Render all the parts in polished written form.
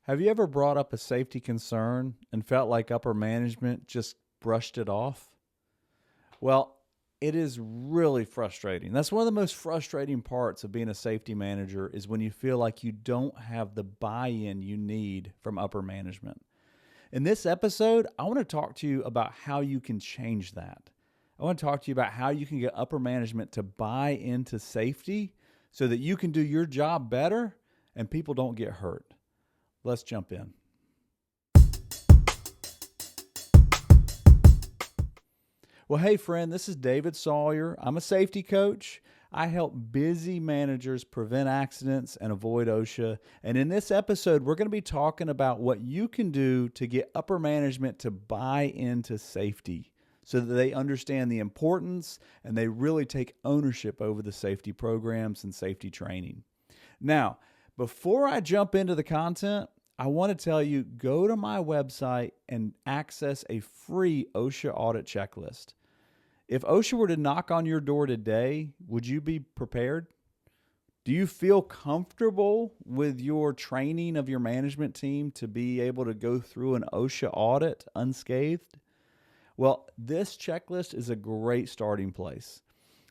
Have you ever brought up a safety concern and felt like upper management just brushed it off? Well, it is really frustrating. That's one of the most frustrating parts of being a safety manager is when you feel like you don't have the buy-in you need from upper management. In this episode, I want to talk to you about how you can change that. I want to talk to you about how you can get upper management to buy into safety so that you can do your job better and people don't get hurt. Let's jump in. Well, hey friend, this is David Sawyer. I'm a safety coach. I help busy managers prevent accidents and avoid OSHA. And in this episode, we're going to be talking about what you can do to get upper management to buy into safety so that they understand the importance and they really take ownership over the safety programs and safety training. Now, before I jump into the content, I want to tell you, go to my website and access a free OSHA audit checklist. If OSHA were to knock on your door today, would you be prepared? Do you feel comfortable with your training of your management team to be able to go through an OSHA audit unscathed? Well, this checklist is a great starting place.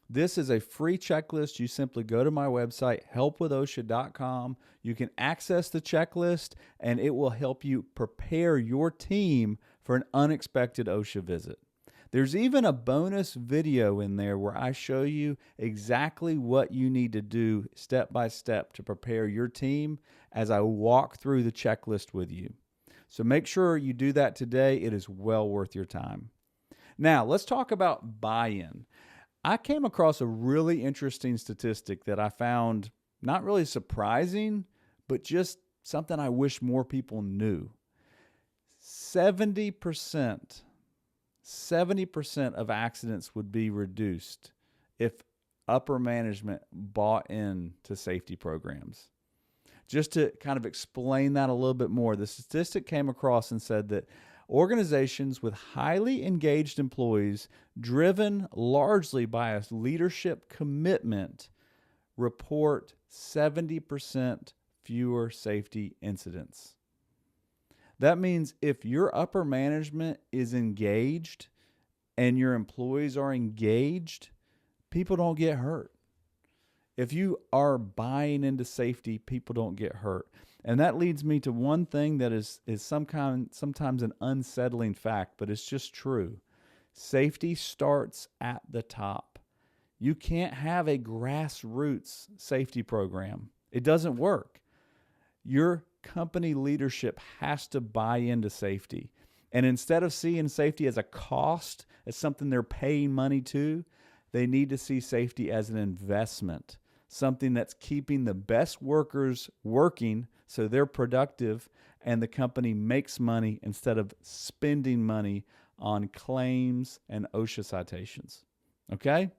This is a free checklist. You simply go to my website, helpwithosha.com. You can access the checklist, and it will help you prepare your team for an unexpected OSHA visit. There's even a bonus video in there where I show you exactly what you need to do step by step to prepare your team as I walk through the checklist with you. So make sure you do that today. It is well worth your time. Now, let's talk about buy-in. I came across a really interesting statistic that I found not really surprising, but just something I wish more people knew. 70% of accidents would be reduced if upper management bought into safety programs. Just to kind of explain that a little bit more, the statistic came across and said that organizations with highly engaged employees, driven largely by a leadership commitment, report 70% fewer safety incidents. That means if your upper management is engaged and your employees are engaged, people don't get hurt. If you are buying into safety, people don't get hurt. And that leads me to one thing that is sometimes an unsettling fact, but it's just true. Safety starts at the top. You can't have a grassroots safety program. It doesn't work. Your company leadership has to buy into safety. And instead of seeing safety as a cost, as something they're paying money to, they need to see safety as an investment, something that's keeping the best workers working so they're productive and the company makes money instead of spending money on claims and OSHA citations. Okay?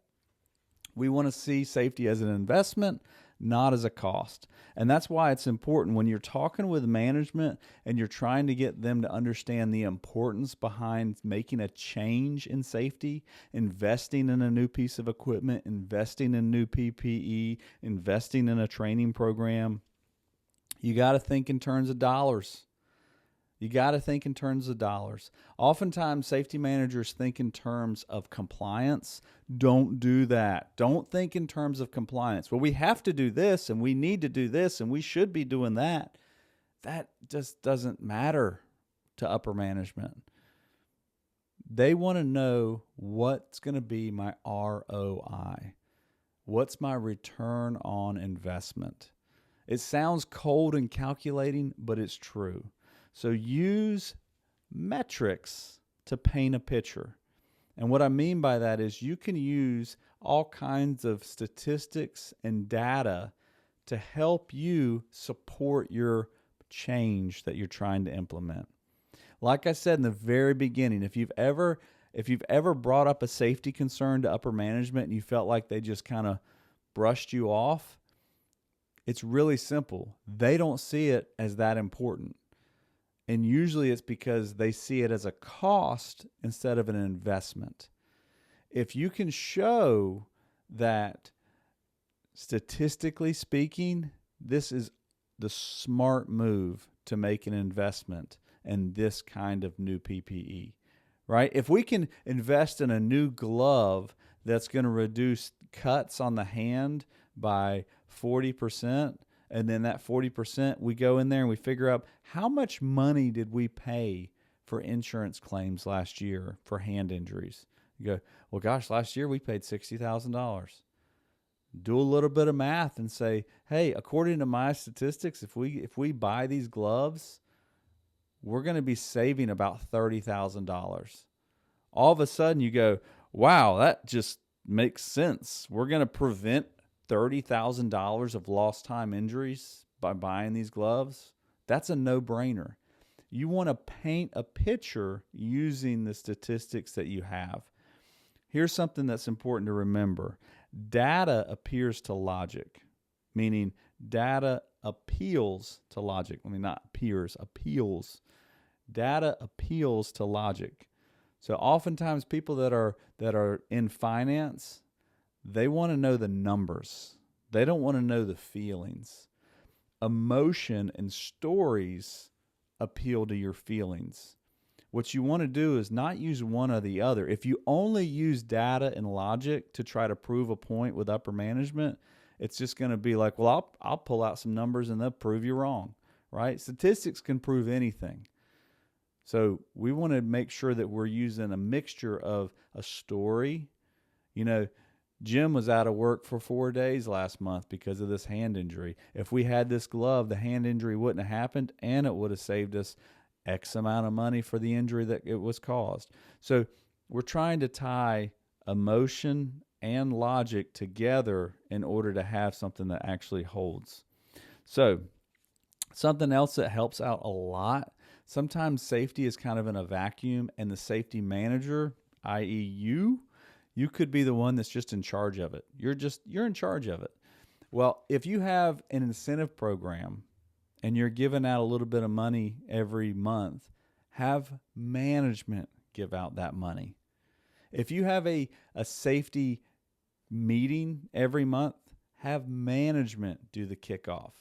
We want to see safety as an investment, not as a cost. And that's why it's important when you're talking with management and you're trying to get them to understand the importance behind making a change in safety, investing in a new piece of equipment, investing in new PPE, investing in a training program. You got to think in terms of dollars. Oftentimes, safety managers think in terms of compliance. Don't do that. Don't think in terms of compliance. Well, we have to do this, and we need to do this, and we should be doing that. That just doesn't matter to upper management. They want to know what's going to be my ROI. What's my return on investment? It sounds cold and calculating, but it's true. So use metrics to paint a picture. And what I mean by that is you can use all kinds of statistics and data to help you support your change that you're trying to implement. Like I said in the very beginning, if you've ever brought up a safety concern to upper management and you felt like they just kind of brushed you off, it's really simple. They don't see it as that important. And usually it's because they see it as a cost instead of an investment. If you can show that statistically speaking, this is the smart move to make an investment in this kind of new PPE, right? If we can invest in a new glove that's going to reduce cuts on the hand by 40%, and then that 40%, we go in there and we figure out how much money did we pay for insurance claims last year for hand injuries. You go, well, gosh, last year we paid $60,000. Do a little bit of math and say, hey, according to my statistics, if we buy these gloves, we're going to be saving about $30,000. All of a sudden you go, wow, that just makes sense. We're going to prevent $30,000 of lost time injuries by buying these gloves. That's a no-brainer. You want to paint a picture using the statistics that you have. Here's something that's important to remember. Data appears to logic, meaning data appeals to logic. I mean, not appears, appeals. Data appeals to logic. So oftentimes people that are in finance, they want to know the numbers. They don't want to know the feelings. Emotion and stories appeal to your feelings. What you want to do is not use one or the other. If you only use data and logic to try to prove a point with upper management, it's just going to be like, well, I'll pull out some numbers and they'll prove you wrong, right? Statistics can prove anything. So we want to make sure that we're using a mixture of a story. You know, Jim was out of work for 4 days last month because of this hand injury. If we had this glove, the hand injury wouldn't have happened, and it would have saved us X amount of money for the injury that it was caused. So we're trying to tie emotion and logic together in order to have something that actually holds. So something else that helps out a lot, sometimes safety is kind of in a vacuum, and the safety manager, i.e. you could be the one that's just in charge of it. You're in charge of it. Well, if you have an incentive program and you're giving out a little bit of money every month, have management give out that money. If you have a safety meeting every month, have management do the kickoff.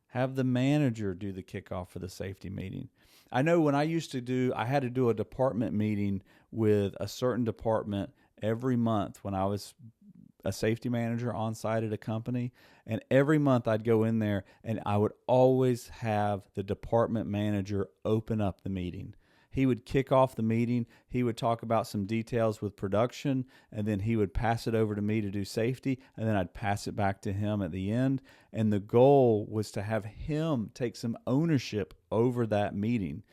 Have the manager do the kickoff for the safety meeting. I know when I had to do a department meeting with a certain department every month when I was a safety manager on site at a company, and every month I'd go in there and I would always have the department manager open up the meeting. He would kick off the meeting. He would talk about some details with production, and then he would pass it over to me to do safety, and then I'd pass it back to him at the end. And the goal was to have him take some ownership over that meeting.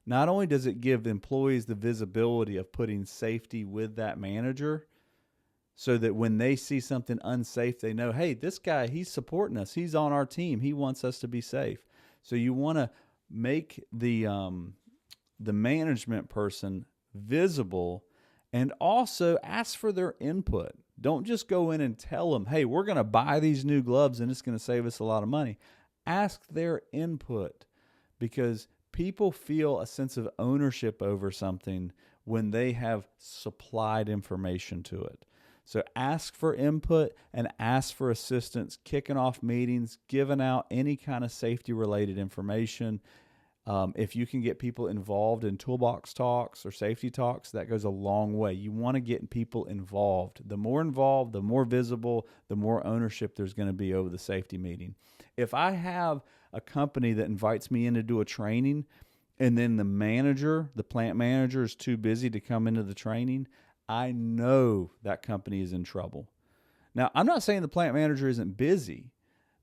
Not only does it give employees the visibility of putting safety with that manager, so that when they see something unsafe, they know, hey, this guy, he's supporting us. He's on our team. He wants us to be safe. So you want to make the management person visible, and also ask for their input. Don't just go in and tell them, hey, we're going to buy these new gloves and it's going to save us a lot of money. Ask their input, because people feel a sense of ownership over something when they have supplied information to it. So ask for input and ask for assistance, kicking off meetings, giving out any kind of safety-related information. If you can get people involved in toolbox talks or safety talks, that goes a long way. You want to get people involved. The more visible, the more ownership there's going to be over the safety meeting. If I have a company that invites me in to do a training, and then the plant manager is too busy to come into the training, I know that company is in trouble. Now, I'm not saying the plant manager isn't busy,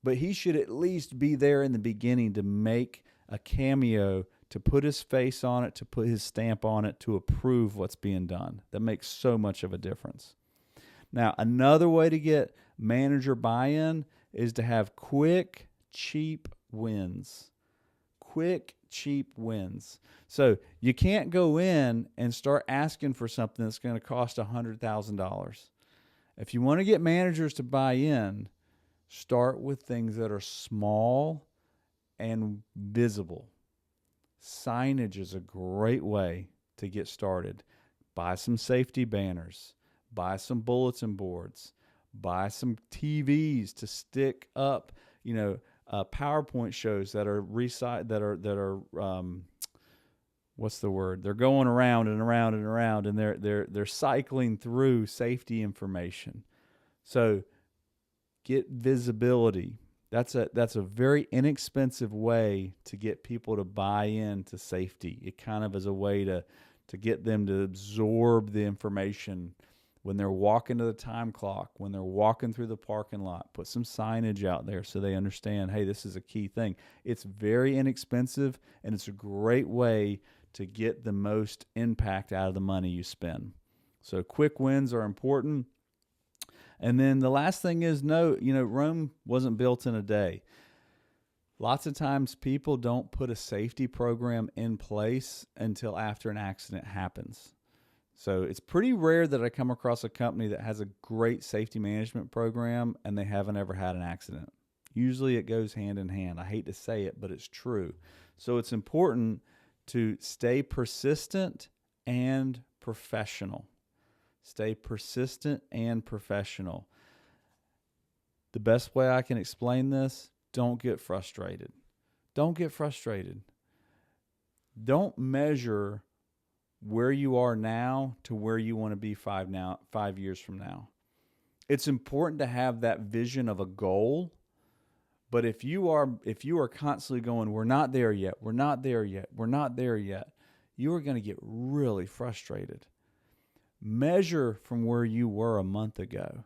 but he should at least be there in the beginning to make a cameo, to put his face on it, to put his stamp on it, to approve what's being done. That makes so much of a difference. Now, another way to get manager buy-in is to have quick, cheap wins. Quick, cheap wins. So you can't go in and start asking for something that's going to cost $100,000. If you want to get managers to buy in, start with things that are small and visible. Signage is a great way to get started. Buy some safety banners, buy some bulletin boards, buy some TVs to stick up, PowerPoint shows that are what's the word? They're going around and around and around, and they're cycling through safety information. So get visibility. That's a very inexpensive way to get people to buy into safety. It kind of is a way to get them to absorb the information when they're walking to the time clock, when they're walking through the parking lot. Put some signage out there so they understand, hey, this is a key thing. It's very inexpensive, and it's a great way to get the most impact out of the money you spend. So quick wins are important. And then the last thing is, Rome wasn't built in a day. Lots of times people don't put a safety program in place until after an accident happens. So it's pretty rare that I come across a company that has a great safety management program and they haven't ever had an accident. Usually it goes hand in hand. I hate to say it, but it's true. So it's important to stay persistent and professional. Stay persistent and professional. The best way I can explain this, don't get frustrated. Don't get frustrated. Don't measure where you are now to where you want to be 5 years from now. It's important to have that vision of a goal, but if you are constantly going, we're not there yet, we're not there yet, we're not there yet, you are going to get really frustrated. Measure from where you were a month ago.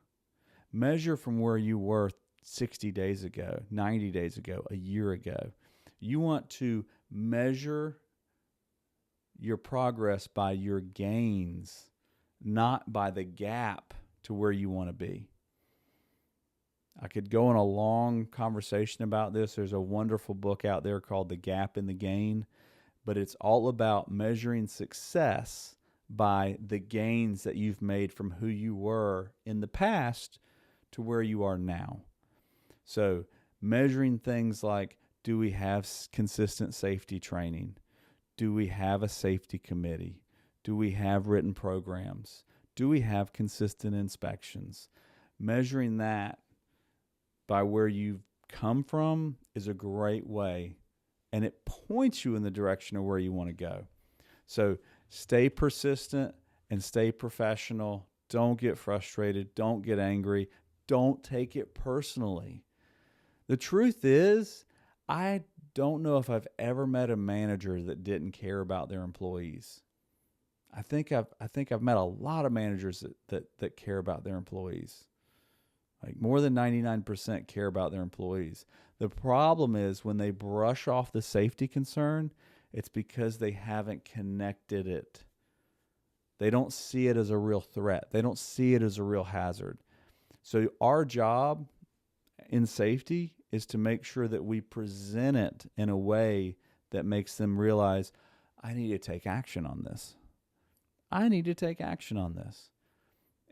Measure from where you were 60 days ago, 90 days ago, a year ago. You want to measure your progress by your gains, not by the gap to where you want to be. I could go on a long conversation about this. There's a wonderful book out there called The Gap and the Gain, but it's all about measuring success by the gains that you've made from who you were in the past to where you are now. So measuring things like, do we have consistent safety training? Do we have a safety committee? Do we have written programs? Do we have consistent inspections? Measuring that by where you've come from is a great way, and it points you in the direction of where you want to go. So stay persistent and stay professional. Don't get frustrated. Don't get angry. Don't take it personally. The truth is, I don't know if I've ever met a manager that didn't care about their employees. I think I've met a lot of managers that care about their employees. Like more than 99% care about their employees. The problem is when they brush off the safety concern, it's because they haven't connected it. They don't see it as a real threat. They don't see it as a real hazard. So our job in safety is to make sure that we present it in a way that makes them realize, I need to take action on this. I need to take action on this.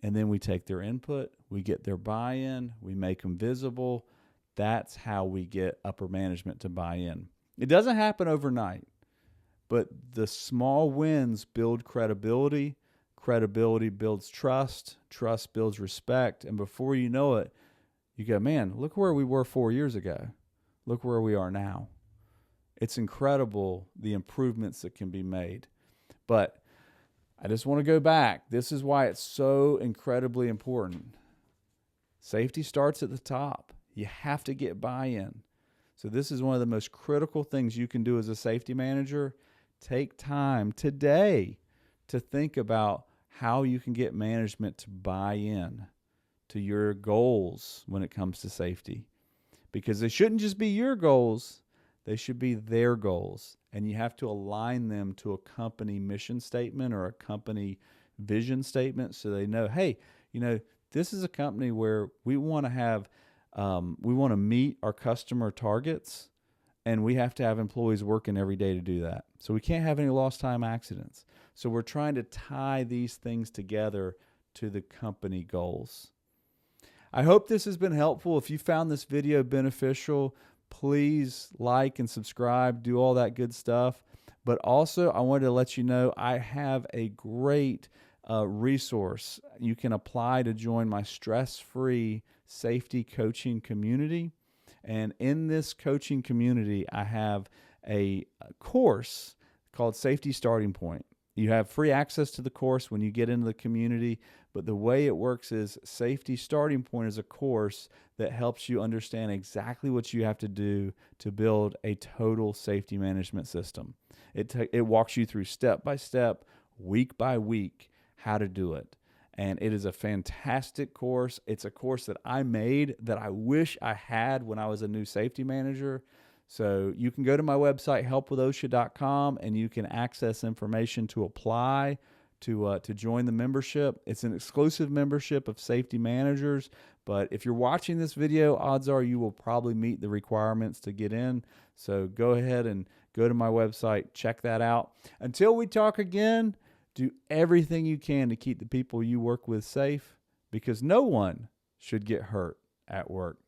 And then we take their input, we get their buy-in, we make them visible. That's how we get upper management to buy in. It doesn't happen overnight, but the small wins build credibility. Credibility builds trust. Trust builds respect. And before you know it, you go, man, look where we were 4 years ago. Look where we are now. It's incredible the improvements that can be made. But I just want to go back. This is why it's so incredibly important. Safety starts at the top. You have to get buy-in. So this is one of the most critical things you can do as a safety manager. Take time today to think about how you can get management to buy in to your goals when it comes to safety. Because they shouldn't just be your goals. They should be their goals. And you have to align them to a company mission statement or a company vision statement so they know, hey, this is a company where we want to have, we want to meet our customer targets, and we have to have employees working every day to do that. So we can't have any lost time accidents. So we're trying to tie these things together to the company goals. I hope this has been helpful. If you found this video beneficial, please like and subscribe, do all that good stuff. But also, I wanted to let you know I have a great resource. You can apply to join my stress-free safety coaching community. And in this coaching community, I have a course called Safety Starting Point. You have free access to the course when you get into the community, but the way it works is Safety Starting Point is a course that helps you understand exactly what you have to do to build a total safety management system. It walks you through step by step, week by week, how to do it. And it is a fantastic course. It's a course that I made that I wish I had when I was a new safety manager. So you can go to my website, helpwithosha.com, and you can access information to apply to join the membership. It's an exclusive membership of safety managers, but if you're watching this video, odds are you will probably meet the requirements to get in. So go ahead and go to my website, check that out. Until we talk again, do everything you can to keep the people you work with safe, because no one should get hurt at work.